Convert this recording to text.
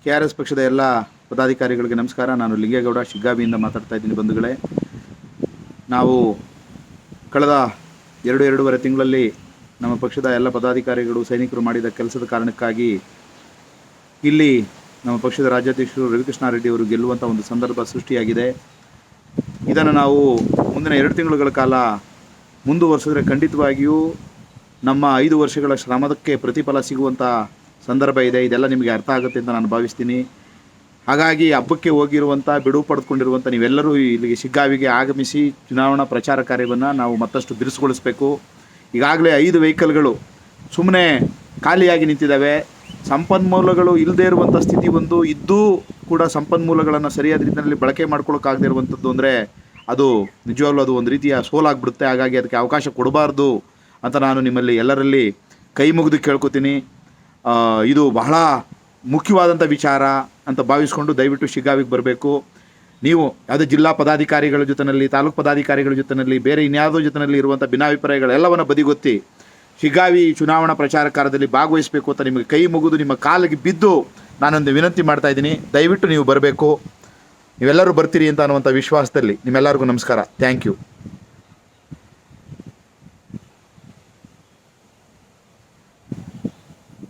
KRS ಪಕ್ಷದ ಎಲ್ಲ ಪದಾಧಿಕಾರಿಗಳಿಗೆ ನಮಸ್ಕಾರ. ನಾನು ಲಿಂಗೇಗೌಡ ಶಿಗ್ಗಾವಿಯಿಂದ ಮಾತಾಡ್ತಾ ಇದ್ದೀನಿ. ಬಂಧುಗಳೇ, ನಾವು ಕಳೆದ 2.5 ತಿಂಗಳಲ್ಲಿ ನಮ್ಮ ಪಕ್ಷದ ಎಲ್ಲ ಪದಾಧಿಕಾರಿಗಳು ಸೈನಿಕರು ಮಾಡಿದ ಕೆಲಸದ ಕಾರಣಕ್ಕಾಗಿ ಇಲ್ಲಿ ನಮ್ಮ ಪಕ್ಷದ ರಾಜ್ಯಾಧ್ಯಕ್ಷರು ರವಿಕೃಷ್ಣ ರೆಡ್ಡಿ ಅವರು ಗೆಲ್ಲುವಂಥ ಒಂದು ಸಂದರ್ಭ ಸೃಷ್ಟಿಯಾಗಿದೆ. ಇದನ್ನು ನಾವು ಮುಂದಿನ 2 ತಿಂಗಳುಗಳ ಕಾಲ ಮುಂದುವರಿಸಿದ್ರೆ ಖಂಡಿತವಾಗಿಯೂ ನಮ್ಮ 5 ವರ್ಷಗಳ ಶ್ರಮದಕ್ಕೆ ಪ್ರತಿಫಲ ಸಿಗುವಂಥ ಸಂದರ್ಭ ಇದೆ. ಇದೆಲ್ಲ ನಿಮಗೆ ಅರ್ಥ ಆಗುತ್ತೆ ಅಂತ ನಾನು ಭಾವಿಸ್ತೀನಿ. ಹಾಗಾಗಿ ಹಬ್ಬಕ್ಕೆ ಹೋಗಿರುವಂಥ, ಬಿಡುವು ಪಡೆದುಕೊಂಡಿರುವಂಥ ನೀವೆಲ್ಲರೂ ಇಲ್ಲಿಗೆ ಶಿಗ್ಗಾವಿಗೆ ಆಗಮಿಸಿ ಚುನಾವಣಾ ಪ್ರಚಾರ ಕಾರ್ಯವನ್ನು ನಾವು ಮತ್ತಷ್ಟು ಬಿರುಸುಗೊಳಿಸಬೇಕು. ಈಗಾಗಲೇ 5 ವೆಹಿಕಲ್ಗಳು ಸುಮ್ಮನೆ ಖಾಲಿಯಾಗಿ ನಿಂತಿದ್ದಾವೆ. ಸಂಪನ್ಮೂಲಗಳು ಇಲ್ಲದೇ ಇರುವಂಥ ಸ್ಥಿತಿ ಒಂದು ಇದ್ದೂ ಕೂಡ ಸಂಪನ್ಮೂಲಗಳನ್ನು ಸರಿಯಾದ ರೀತಿಯಲ್ಲಿ ಬಳಕೆ ಮಾಡ್ಕೊಳ್ಳೋಕ್ಕಾಗದೇ ಇರುವಂಥದ್ದು ಅಂದರೆ ಅದು ನಿಜವಾಗ್ಲೂ ಅದು ಒಂದು ರೀತಿಯ ಸೋಲಾಗ್ಬಿಡುತ್ತೆ. ಹಾಗಾಗಿ ಅದಕ್ಕೆ ಅವಕಾಶ ಕೊಡಬಾರ್ದು ಅಂತ ನಾನು ನಿಮ್ಮಲ್ಲಿ ಎಲ್ಲರಲ್ಲಿ ಕೈ ಮುಗಿದು ಕೇಳ್ಕೊತೀನಿ. ಇದು ಬಹಳ ಮುಖ್ಯವಾದಂಥ ವಿಚಾರ ಅಂತ ಭಾವಿಸ್ಕೊಂಡು ದಯವಿಟ್ಟು ಶಿಗ್ಗಾವಿಗೆ ಬರಬೇಕು. ನೀವು ಯಾವುದೇ ಜಿಲ್ಲಾ ಪದಾಧಿಕಾರಿಗಳ ಜೊತೆಯಲ್ಲಿ, ತಾಲೂಕು ಪದಾಧಿಕಾರಿಗಳ ಜೊತೆಯಲ್ಲಿ, ಬೇರೆ ಇನ್ಯಾವುದೋ ಜೊತೆಯಲ್ಲಿ ಇರುವಂಥ ಭಿನ್ನಾಭಿಪ್ರಾಯಗಳೆಲ್ಲವನ್ನು ಬದಿಗೊತ್ತಿ ಶಿಗ್ಗಾವಿ ಚುನಾವಣಾ ಪ್ರಚಾರ ಕಾರ್ಯದಲ್ಲಿ ಭಾಗವಹಿಸಬೇಕು ಅಂತ ನಿಮಗೆ ಕೈ ಮುಗಿದು ನಿಮ್ಮ ಕಾಲಿಗೆ ಬಿದ್ದು ನಾನೊಂದು ವಿನಂತಿ ಮಾಡ್ತಾಯಿದ್ದೀನಿ. ದಯವಿಟ್ಟು ನೀವು ಬರಬೇಕು. ನೀವೆಲ್ಲರೂ ಬರ್ತೀರಿ ಅಂತ ಅನ್ನುವಂಥ ವಿಶ್ವಾಸದಲ್ಲಿ ನಿಮ್ಮೆಲ್ಲರಿಗೂ ನಮಸ್ಕಾರ. Thank you.